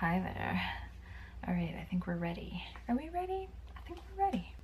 Hi there. All right, I think we're ready. Are we ready? I think we're ready.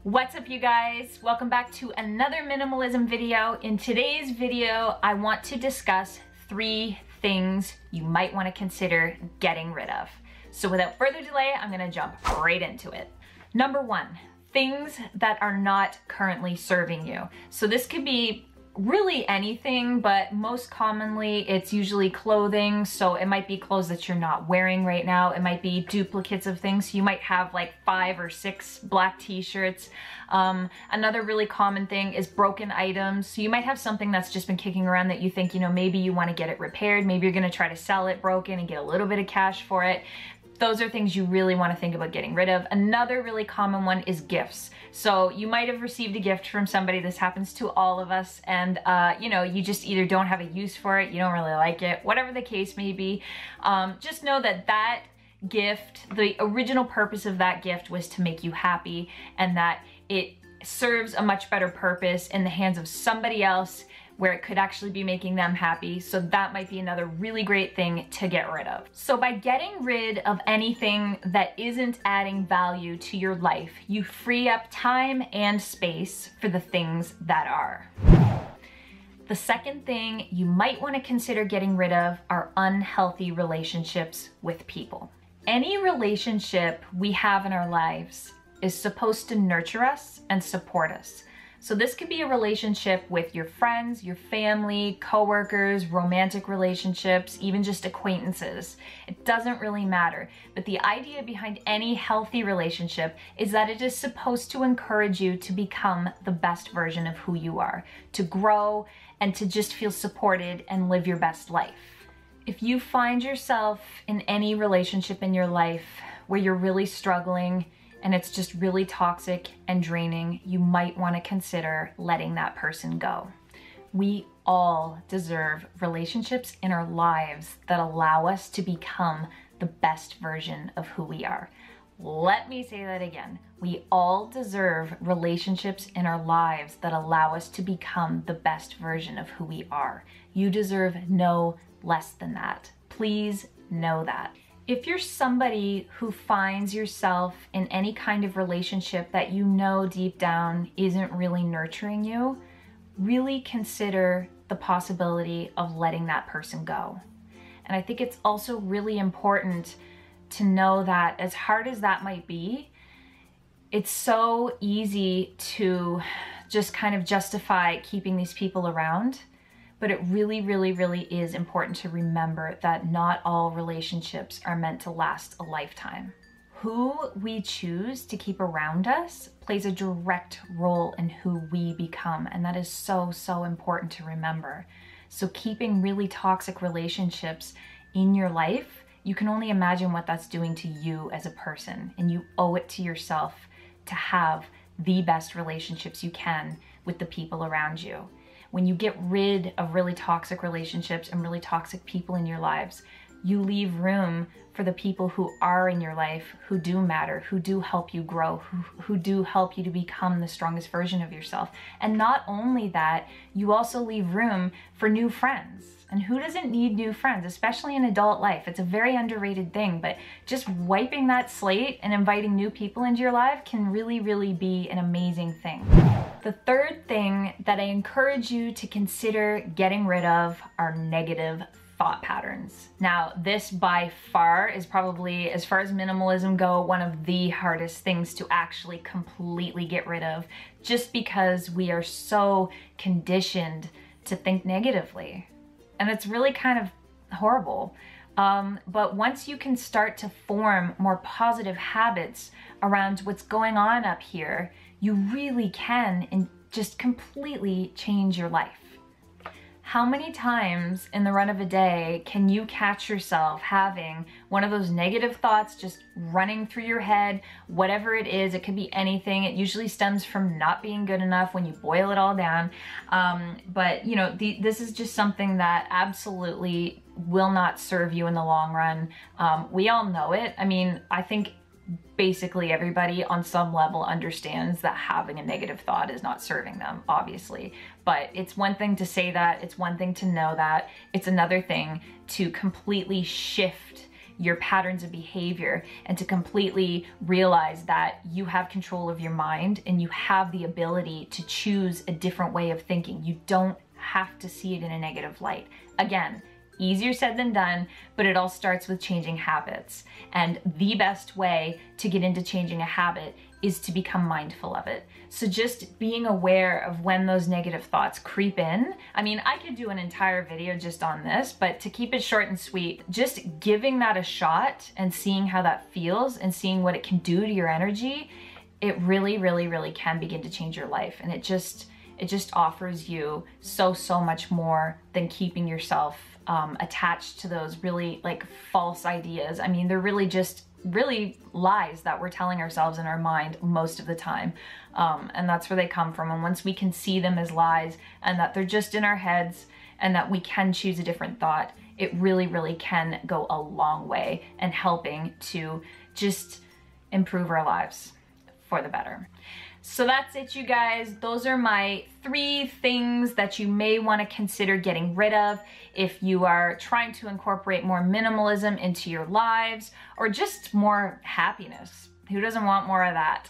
What's up, you guys? Welcome back to another minimalism video. In today's video, I want to discuss 3 things you might want to consider getting rid of. So without further delay, I'm gonna jump right into it. Number 1, things that are not currently serving you. So this could be really anything, but most commonly it's usually clothing. So it might be clothes that you're not wearing right now. It might be duplicates of things. So you might have like 5 or 6 black t-shirts. Another really common thing is broken items. So you might have something that's just been kicking around that you think, maybe you want to get it repaired. Maybe you're going to try to sell it broken and get a little bit of cash for it. Those are things you really want to think about getting rid of. Another really common one is gifts. So you might have received a gift from somebody. This happens to all of us. And, you just either don't have a use for it, you don't really like it, whatever the case may be. Just know that that gift, the original purpose of that gift was to make you happy, and that it serves a much better purpose in the hands of somebody else where it could actually be making them happy. So that might be another really great thing to get rid of. So by getting rid of anything that isn't adding value to your life, you free up time and space for the things that are. The second thing you might want to consider getting rid of are unhealthy relationships with people. Any relationship we have in our lives is supposed to nurture us and support us. So this could be a relationship with your friends, your family, coworkers, romantic relationships, even just acquaintances. It doesn't really matter. But the idea behind any healthy relationship is that it is supposed to encourage you to become the best version of who you are, to grow and to just feel supported and live your best life. If you find yourself in any relationship in your life where you're really struggling and it's just really toxic and draining, you might want to consider letting that person go. We all deserve relationships in our lives that allow us to become the best version of who we are. Let me say that again. We all deserve relationships in our lives that allow us to become the best version of who we are. You deserve no less than that. Please know that. If you're somebody who finds yourself in any kind of relationship that you know deep down isn't really nurturing you, really consider the possibility of letting that person go. And I think it's also really important to know that as hard as that might be, it's so easy to just kind of justify keeping these people around. But it really, really, really is important to remember that not all relationships are meant to last a lifetime. Who we choose to keep around us plays a direct role in who we become, and that is so, so important to remember. So keeping really toxic relationships in your life, you can only imagine what that's doing to you as a person, and you owe it to yourself to have the best relationships you can with the people around you. When you get rid of really toxic relationships and really toxic people in your lives, you leave room for the people who are in your life, who do matter, who do help you grow, who do help you to become the strongest version of yourself. And not only that, you also leave room for new friends. And who doesn't need new friends, especially in adult life? It's a very underrated thing, but just wiping that slate and inviting new people into your life can really, really be an amazing thing. The third thing that I encourage you to consider getting rid of are negative thought patterns. Now, this by far is probably, as far as minimalism go, one of the hardest things to actually completely get rid of, just because we are so conditioned to think negatively. And it's really kind of horrible. But once you can start to form more positive habits around what's going on up here, you really can and just completely change your life. How many times in the run of a day can you catch yourself having one of those negative thoughts just running through your head, whatever it is? It could be anything. It usually stems from not being good enough when you boil it all down. But this is just something that absolutely will not serve you in the long run. We all know it. I mean, I think basically everybody on some level understands that having a negative thought is not serving them, obviously. But it's one thing to say that, it's one thing to know that, it's another thing to completely shift your patterns of behavior and to completely realize that you have control of your mind and you have the ability to choose a different way of thinking. You don't have to see it in a negative light. Again, easier said than done, but it all starts with changing habits. And the best way to get into changing a habit is to become mindful of it. So just being aware of when those negative thoughts creep in. I mean, I could do an entire video just on this, but to keep it short and sweet, just giving that a shot and seeing how that feels and seeing what it can do to your energy, it really, really, really can begin to change your life. And it just offers you so much more than keeping yourself attached to those really like false ideas. I mean, they're really lies that we're telling ourselves in our mind most of the time. And that's where they come from. And once we can see them as lies and that they're just in our heads and that we can choose a different thought, it really, really can go a long way in helping to just improve our lives for the better. So that's it, you guys. Those are my 3 things that you may want to consider getting rid of if you are trying to incorporate more minimalism into your lives or just more happiness. Who doesn't want more of that?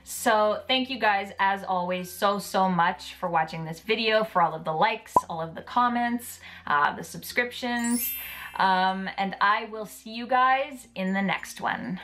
So thank you guys, as always, so much for watching this video, for all of the likes, all of the comments, the subscriptions, and I will see you guys in the next one.